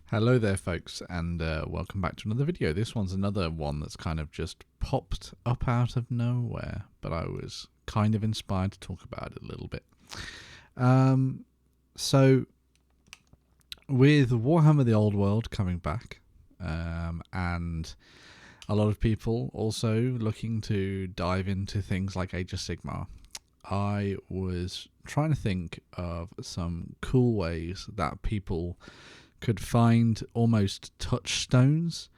Hello there folks, and welcome back to another video. This one's another one that's kind of just popped up out of nowhere, but I was kind of inspired to talk about it a little bit. So with Warhammer the Old World coming back, and a lot of people also looking to dive into things like Age of Sigmar, I was trying to think of some cool ways that people could find almost touchstones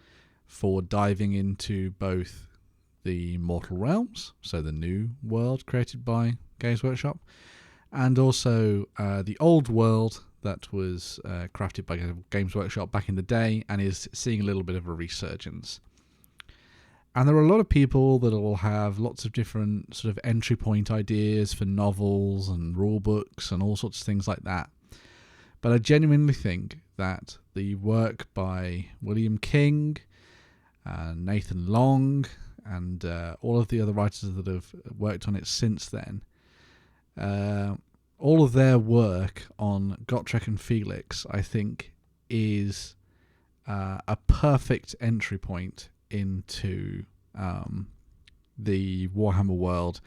for diving into both the Mortal Realms, so the new world created by Games Workshop, and also the old world that was crafted by Games Workshop back in the day and is seeing a little bit of a resurgence. And there are a lot of people that will have lots of different sort of entry point ideas for novels and rule books and all sorts of things like that. But I genuinely think that the work by William King, Nathan Long, and all of the other writers that have worked on it since then, all of their work on Gotrek and Felix, I think, is a perfect entry point into the Warhammer world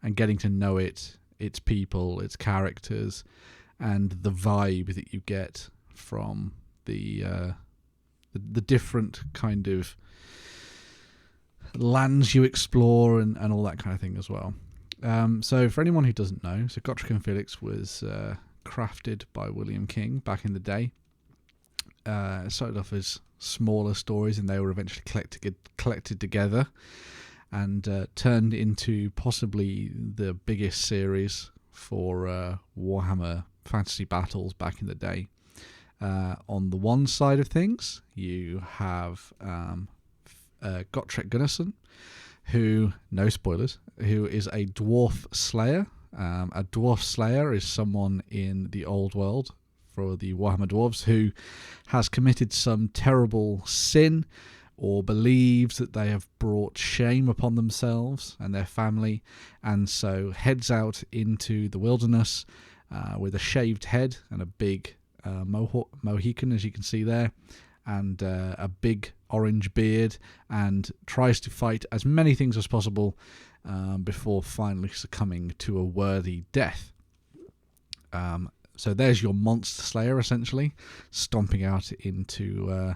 and getting to know it, its people, its characters, and the vibe that you get from the different kind of lands you explore and all that kind of thing as well. So for anyone who doesn't know, so Gotrek and Felix was crafted by William King back in the day. It started off as smaller stories, and they were eventually collected together and turned into possibly the biggest series for Warhammer Fantasy Battles back in the day. On the one side of things, you have Gotrek Gunnarsson, who, no spoilers, who is a dwarf slayer. A dwarf slayer is someone in the old world for the Warhammer dwarves who has committed some terrible sin or believes that they have brought shame upon themselves and their family, and so heads out into the wilderness with a shaved head and a big Mohican, as you can see there, and a big orange beard, and tries to fight as many things as possible before finally succumbing to a worthy death. So there's your monster slayer, essentially, stomping out into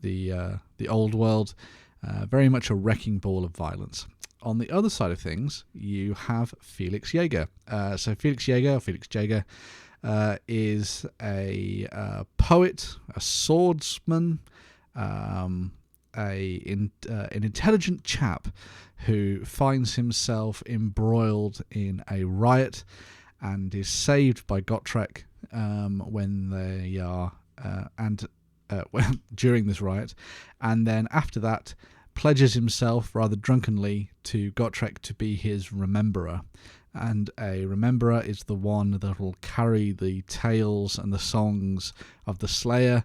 the old world, very much a wrecking ball of violence. On the other side of things, you have Felix Jaeger. So Felix Jaeger, is a poet, a swordsman, an intelligent chap who finds himself embroiled in a riot and is saved by Gotrek when they are during this riot, and then after that pledges himself rather drunkenly to Gotrek to be his rememberer. And a rememberer is the one that will carry the tales and the songs of the Slayer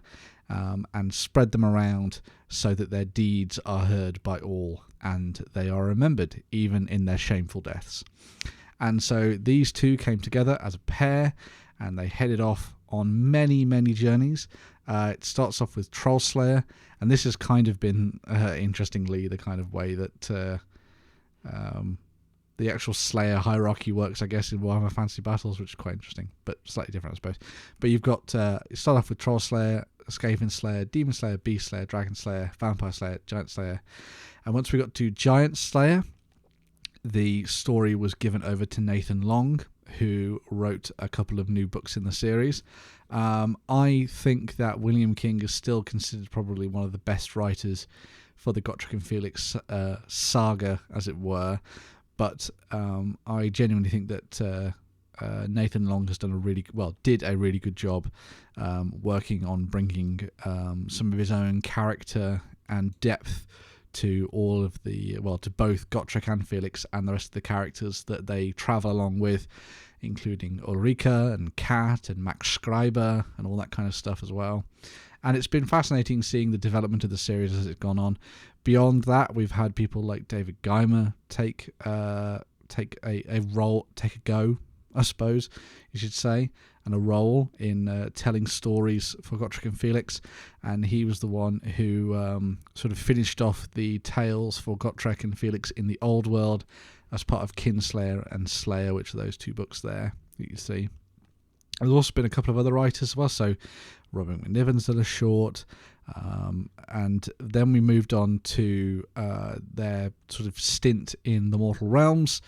and spread them around so that their deeds are heard by all and they are remembered even in their shameful deaths. And so these two came together as a pair and they headed off on many, many journeys. It starts off with Troll Slayer, and this has kind of been, interestingly, the kind of way that the actual Slayer hierarchy works, I guess, in Warhammer Fantasy Battles, which is quite interesting, but slightly different, I suppose. But you've got, you start off with Troll Slayer, Skaven Slayer, Demon Slayer, Beast Slayer, Dragon Slayer, Vampire Slayer, Giant Slayer. And once we got to Giant Slayer, the story was given over to Nathan Long, who wrote a couple of new books in the series. I think that William King is still considered probably one of the best writers for the Gotrek and Felix saga, as it were. But I genuinely think that Nathan Long has did a really good job working on bringing some of his own character and depth to all of to both Gotrek and Felix and the rest of the characters that they travel along with, including Ulrika and Kat and Max Schreiber and all that kind of stuff as well. And it's been fascinating seeing the development of the series as it's gone on. Beyond that, we've had people like David Geimer take a go I suppose you should say, and a role in telling stories for Gotrek and Felix. And he was the one who sort of finished off the tales for Gotrek and Felix in the Old World as part of Kinslayer and Slayer, which are those 2 books there that you see. There's also been a couple of other writers as well, so Robin McNiven's done a short, and then we moved on to their sort of stint in the Mortal Realms.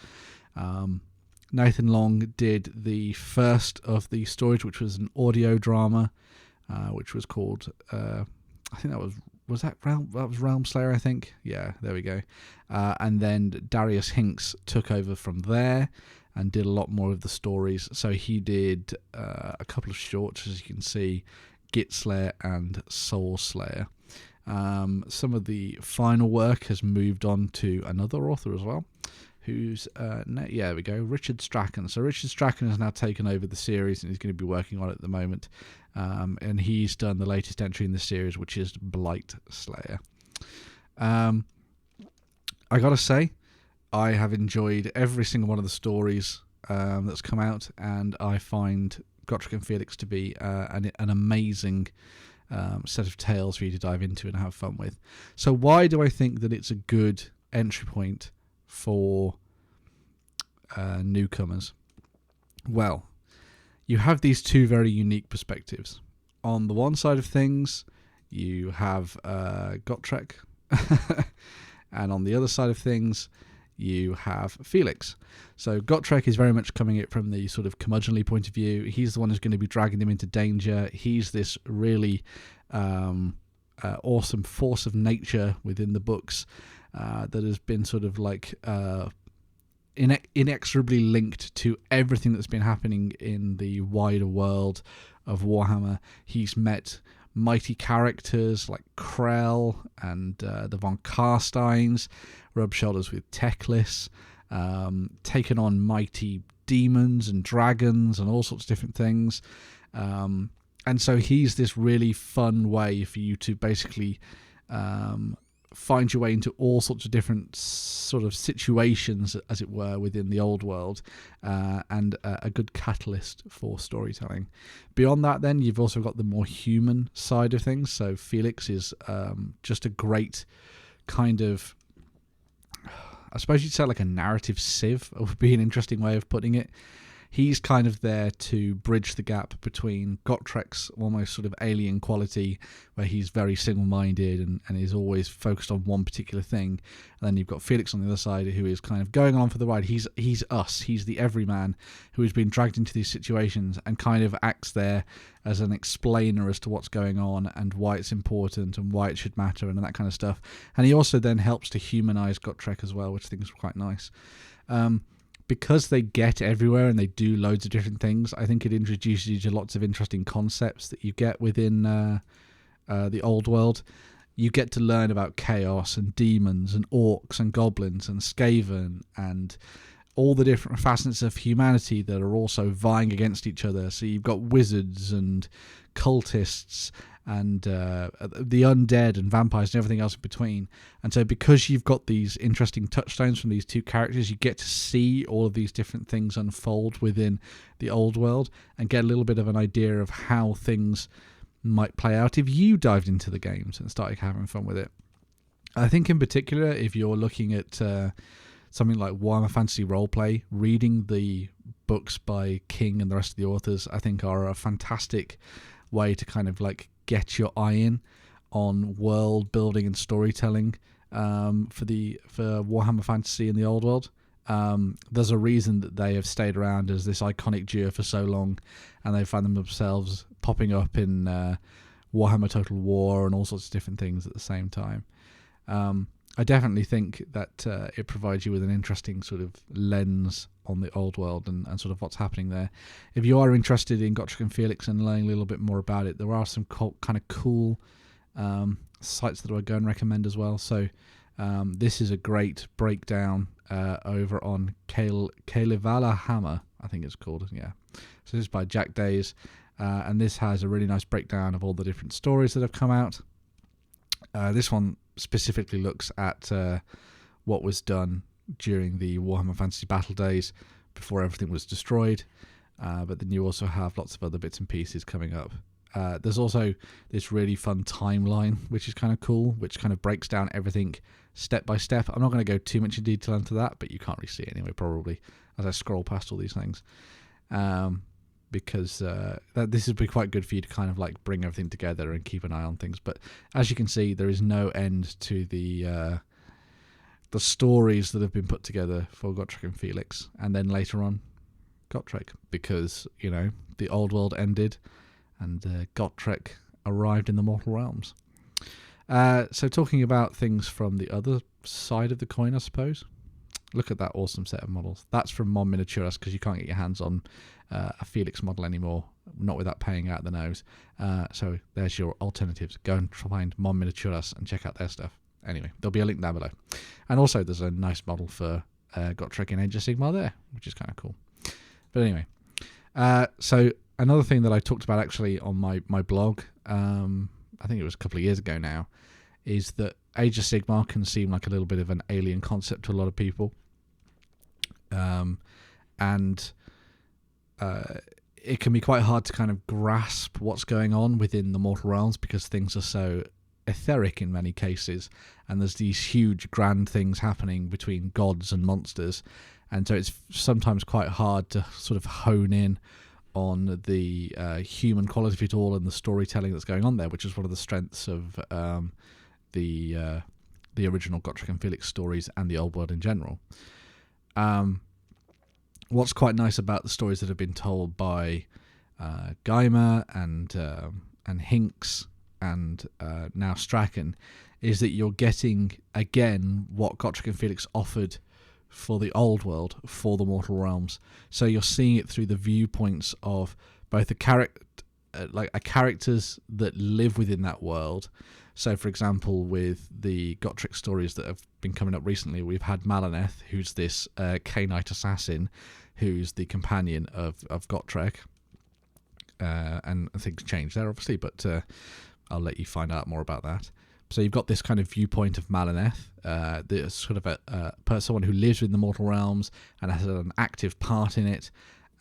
Nathan Long did the first of the stories, which was an audio drama, which was called, I think that was Realm Slayer, I think? Yeah, there we go. And then Darius Hinks took over from there and did a lot more of the stories. So he did a couple of shorts, as you can see, Git Slayer and Soul Slayer. Some of the final work has moved on to another author as well, who's, there we go, Richard Strachan. So Richard Strachan has now taken over the series and he's going to be working on it at the moment. And he's done the latest entry in the series, which is Blight Slayer. I gotta say, I have enjoyed every single one of the stories that's come out, and I find Gotrek and Felix to be an amazing set of tales for you to dive into and have fun with. So why do I think that it's a good entry point for newcomers? Well, you have these 2 very unique perspectives. On the one side of things, you have Gotrek, and on the other side of things, you have Felix. So Gotrek is very much coming at it from the sort of curmudgeonly point of view. He's the one who's going to be dragging them into danger. He's this really awesome force of nature within the books that has been sort of like inexorably linked to everything that's been happening in the wider world of Warhammer. He's met mighty characters like Krell and the Von Carsteins, rubbed shoulders with Teclis, taken on mighty demons and dragons and all sorts of different things. And so he's this really fun way for you to basically find your way into all sorts of different sort of situations, as it were, within the old world, and a good catalyst for storytelling. Beyond that, then, you've also got the more human side of things. So Felix is just a great kind of, I suppose you'd say like a narrative sieve, would be an interesting way of putting it. He's kind of there to bridge the gap between Gotrek's almost sort of alien quality, where he's very single-minded and is always focused on one particular thing. And then you've got Felix on the other side, who is kind of going along for the ride. He's us. He's the everyman who has been dragged into these situations and kind of acts there as an explainer as to what's going on and why it's important and why it should matter and that kind of stuff. And he also then helps to humanize Gotrek as well, which I think is quite nice. Because they get everywhere and they do loads of different things, I think it introduces you to lots of interesting concepts that you get within the old world. You get to learn about chaos and demons and orcs and goblins and Skaven and all the different facets of humanity that are also vying against each other. So you've got wizards and cultists and the undead and vampires and everything else in between. And so because you've got these interesting touchstones from these 2 characters, you get to see all of these different things unfold within the old world and get a little bit of an idea of how things might play out if you dived into the games and started having fun with it. I think in particular, if you're looking at something like Warhammer Fantasy Roleplay, reading the books by King and the rest of the authors, I think are a fantastic way to kind of like get your eye in on world building and storytelling for Warhammer Fantasy in the old world. There's a reason that they have stayed around as this iconic duo for so long, and they find themselves popping up in Warhammer Total War and all sorts of different things at the same time. I definitely think that it provides you with an interesting sort of lens on the old world and sort of what's happening there. If you are interested in Gotrek and Felix and learning a little bit more about it, there are some kind of cool sites that I would go and recommend as well. So this is a great breakdown over on Kalevala Hammer, I think it's called. Yeah. So this is by Jack Days, and this has a really nice breakdown of all the different stories that have come out. This one specifically looks at what was done during the Warhammer Fantasy Battle Days before everything was destroyed. But then you also have lots of other bits and pieces coming up. There's also this really fun timeline, which is kind of cool, which kind of breaks down everything step by step. I'm not going to go too much in detail into that, but you can't really see it anyway, probably, as I scroll past all these things. Because this would be quite good for you to kind of like bring everything together and keep an eye on things. But as you can see, there is no end to the stories that have been put together for Gotrek and Felix, and then later on Gotrek, because, you know, the old world ended and Gotrek arrived in the mortal realms. So talking about things from the other side of the coin, I suppose, look at that awesome set of models. That's from Mon Miniaturas, because you can't get your hands on a Felix model anymore, not without paying out the nose. So there's your alternatives. Go and find Mon Miniaturas and check out their stuff. Anyway, there'll be a link down below. And also there's a nice model for Gotrek in Age of Sigmar there, which is kind of cool. But anyway, so another thing that I talked about actually on my blog, I think it was a couple of years ago now, is that Age of Sigmar can seem like a little bit of an alien concept to a lot of people. And it can be quite hard to kind of grasp what's going on within the mortal realms, because things are so etheric in many cases, and there's these huge grand things happening between gods and monsters, and so it's sometimes quite hard to sort of hone in on the human quality of it all and the storytelling that's going on there, which is one of the strengths of the original Gotrek and Felix stories and the old world in general. What's quite nice about the stories that have been told by Geimer and Hinks and now Strachan is that you're getting again what Gotrek and Felix offered for the old world, for the mortal realms. So you're seeing it through the viewpoints of both the characters that live within that world. So, for example, with the Gotrek stories that have been coming up recently, we've had Malaneth, who's this Cainite assassin, who's the companion of Gotrek. And things change there, obviously, but I'll let you find out more about that. So you've got this kind of viewpoint of Malaneth, there's sort of someone who lives in the mortal realms and has an active part in it,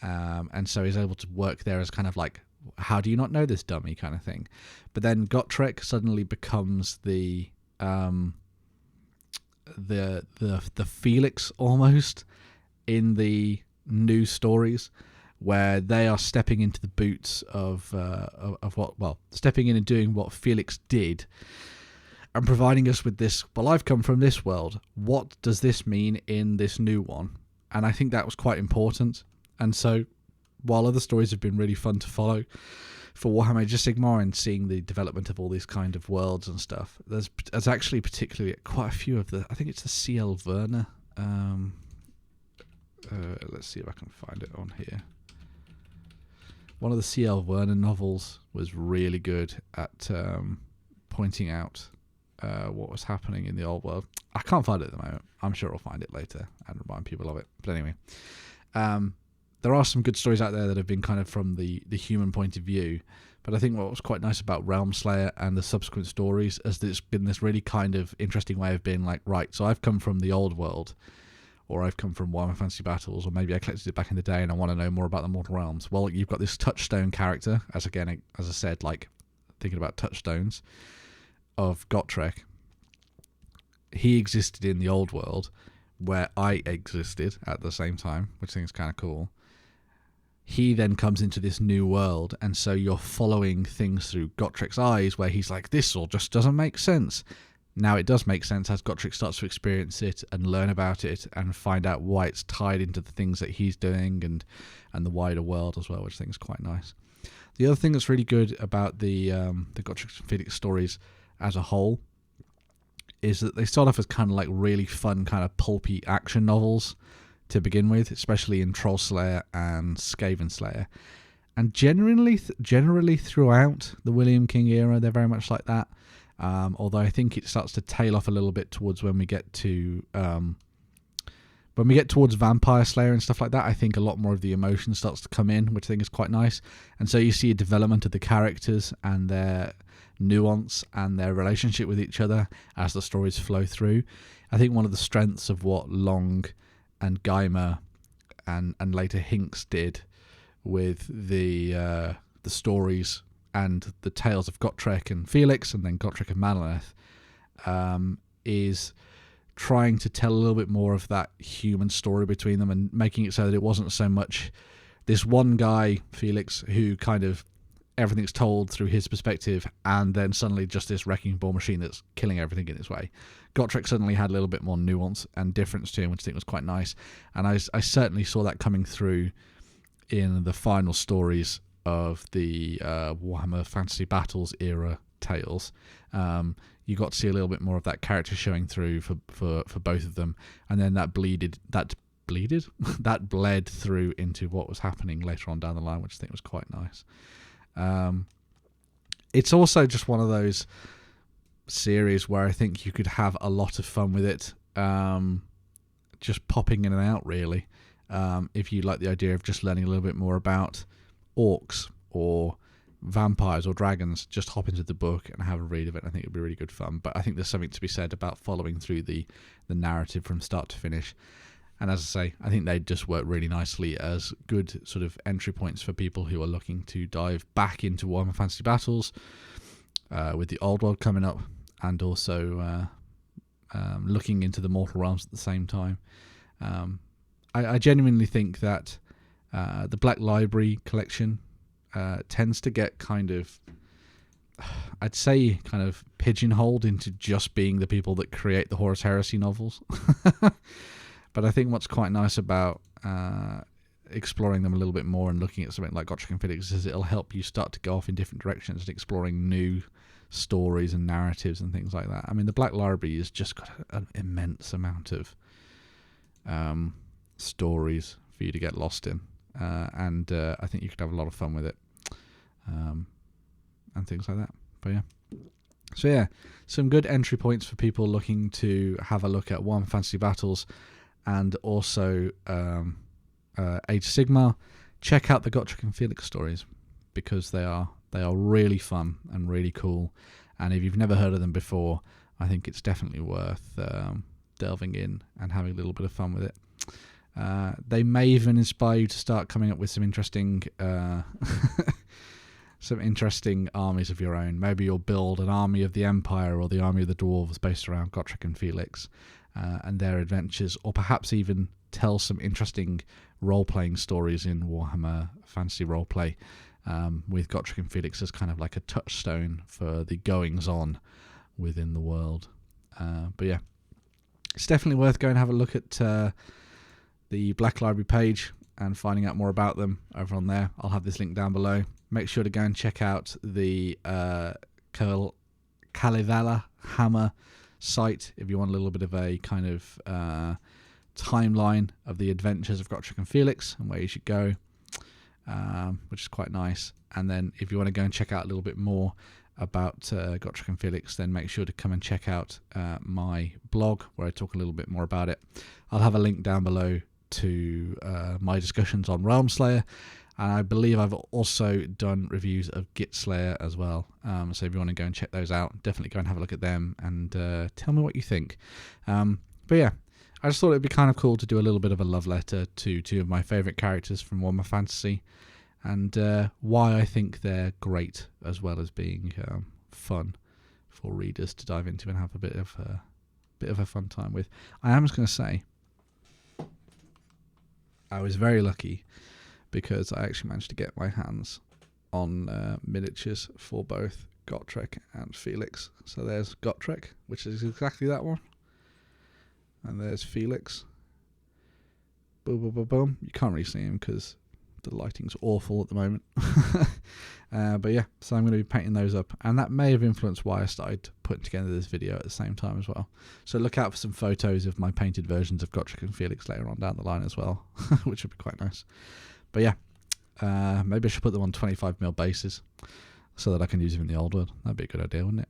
and so is able to work there as kind of like, how do you not know this, dummy, kind of thing. But then Gotrek suddenly becomes the Felix almost in the new stories, where they are stepping into the boots of stepping in and doing what Felix did, and providing us with this, well, I've come from this world, what does this mean in this new one? And I think that was quite important. And so, while other stories have been really fun to follow for Warhammer Age of Sigmar and seeing the development of all these kind of worlds and stuff, there's actually particularly quite a few of the, I think it's the C.L. Werner, let's see if I can find it on here. One of the C.L. Werner novels was really good at pointing out what was happening in the old world. I can't find it at the moment. I'm sure I'll find it later and remind people of it. But anyway, there are some good stories out there that have been kind of from the human point of view. But I think what was quite nice about Realm Slayer and the subsequent stories is that it's been this really kind of interesting way of being like, right, so I've come from the old world, or I've come from Warhammer Fantasy Battles, or maybe I collected it back in the day and I want to know more about the Mortal Realms. Well, you've got this touchstone character, as I said, like thinking about touchstones of Gotrek. He existed in the old world where I existed at the same time, which I think is kind of cool. He then comes into this new world, and so you're following things through Gotrek's eyes, where he's like, this all just doesn't make sense. Now it does make sense as Gotrek starts to experience it and learn about it and find out why it's tied into the things that he's doing and the wider world as well, which I think is quite nice. The other thing that's really good about the Gotrek Felix stories as a whole is that they start off as kind of like really fun, kind of pulpy action novels to begin with, especially in Troll Slayer and Skaven Slayer. And generally throughout the William King era, they're very much like that. Although I think it starts to tail off a little bit towards when we get towards Vampire Slayer and stuff like that. I think a lot more of the emotion starts to come in, which I think is quite nice. And so you see a development of the characters and their nuance and their relationship with each other as the stories flow through. I think one of the strengths of what Long and Geimer and later Hinks did with the stories and the tales of Gotrek and Felix, and then Gotrek and Malineth, is trying to tell a little bit more of that human story between them, and making it so that it wasn't so much this one guy, Felix, who kind of everything's told through his perspective, and then suddenly just this wrecking ball machine that's killing everything in its way. Gotrek suddenly had a little bit more nuance and difference to him, which I think was quite nice. And I certainly saw that coming through in the final stories of the Warhammer Fantasy Battles era tales. You got to see a little bit more of that character showing through for both of them, and then that that bled through into what was happening later on down the line, which I think was quite nice. It's also just one of those series where I think you could have a lot of fun with it, just popping in and out, really. If you like the idea of just learning a little bit more about orcs or vampires or dragons, just hop into the book and have a read of it. I think it'd be really good fun. But I think there's something to be said about following through the narrative from start to finish. And as I say, I think they just work really nicely as good sort of entry points for people who are looking to dive back into Warhammer Fantasy Battles, with the Old World coming up, and also looking into the Mortal Realms at the same time. I genuinely think that the Black Library collection tends to get kind of, I'd say, kind of pigeonholed into just being the people that create the Horus Heresy novels. But I think what's quite nice about exploring them a little bit more and looking at something like Gotrek and Felix is it'll help you start to go off in different directions and exploring new stories and narratives and things like that. I mean, the Black Library has just got an immense amount of stories for you to get lost in, and I think you could have a lot of fun with it, and things like that. But yeah. So yeah, some good entry points for people looking to have a look at Warhammer Fantasy Battles, and also Age of Sigmar. Check out the Gotrek and Felix stories, because they are really fun and really cool. And if you've never heard of them before, I think it's definitely worth delving in and having a little bit of fun with it. They may even inspire you to start coming up with some interesting armies of your own. Maybe you'll build an army of the Empire or the army of the Dwarves based around Gotrek and Felix and their adventures, or perhaps even tell some interesting role-playing stories in Warhammer Fantasy Roleplay, with Gotrek and Felix as kind of like a touchstone for the goings-on within the world. But yeah, it's definitely worth going and have a look at the Black Library page and finding out more about them over on there. I'll have this link down below. Make sure to go and check out the Kalevala Hammer site if you want a little bit of a kind of timeline of the adventures of Gotrek and Felix and where you should go, which is quite nice. And then if you want to go and check out a little bit more about Gotrek and Felix, then make sure to come and check out my blog where I talk a little bit more about it. I'll have a link down below to my discussions on Realmslayer, and I believe I've also done reviews of Gitslayer as well. So if you want to go and check those out, definitely go and have a look at them and tell me what you think. But yeah, I just thought it'd be kind of cool to do a little bit of a love letter to two of my favourite characters from Warhammer Fantasy, and why I think they're great, as well as being fun for readers to dive into and have a bit of a fun time with. I am just going to say, I was very lucky because I actually managed to get my hands on miniatures for both Gotrek and Felix. So there's Gotrek, which is exactly that one, and there's Felix. Boom, boom, boom, boom. You can't really see him because the lighting's awful at the moment. But yeah, so I'm going to be painting those up, and that may have influenced why I started putting together this video at the same time as well. So look out for some photos of my painted versions of Gotrek and Felix later on down the line as well, which would be quite nice. But yeah, maybe I should put them on 25mm bases so that I can use them in the old world. That'd be a good idea, wouldn't it?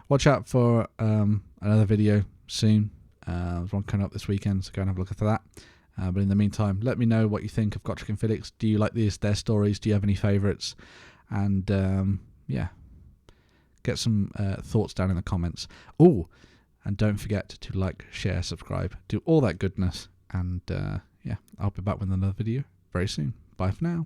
Watch out for another video soon. There's one coming up this weekend, so go and have a look at that. But in the meantime, let me know what you think of Gotrek and Felix. Do you like their stories? Do you have any favourites? And yeah, get some thoughts down in the comments. Oh, and don't forget to like, share, subscribe, do all that goodness. And yeah, I'll be back with another video very soon. Bye for now.